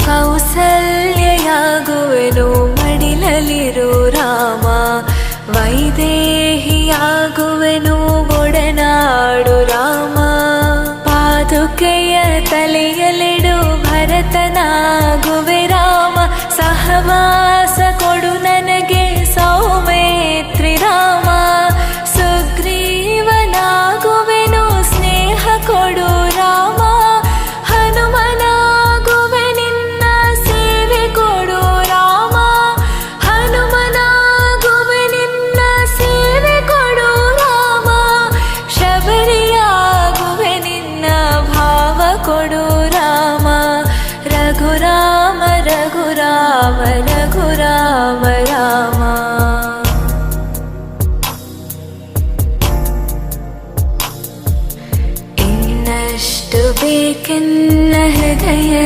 ಕೌಸಲ್ಯಯಾಗುವೆನು ಮಡಿಲಲಿರು ರಾಮ, ವೈದೇಹಿಯಾಗುವೆನು ಒಡನಾಡು ರಾಮ. ಪಾದುಕೆಯ ತಲೆಯಲಿಡು ಭರತನಾಗುವೆ ರಾಮ, ಸಹವಾಸ ಕೊಡು ನನಗೆ ಸೌಮೇತ್ರಿ ರಾಮ. ಸುಗ್ರೀವನಾಗುವೆನು ಸ್ನೇಹ ಕೊಡು ರಾಮ, ಹನುಮನಾಗುವೆ ನಿನ್ನ ಸೇವೆ ಕೊಡು ರಾಮ. ಹನುಮನಾಗುವೆ ನಿನ್ನ ಸೇವೆ ಕೊಡು ರಾಮ, ಶಬರಿಯಾಗುವೆ ನಿನ್ನ ಭಾವ ಕೊಡು ರಾಮ. ರಘುರಾಮ ರಘುರಾಮ ರಘುರಾಮ ರಾಮ.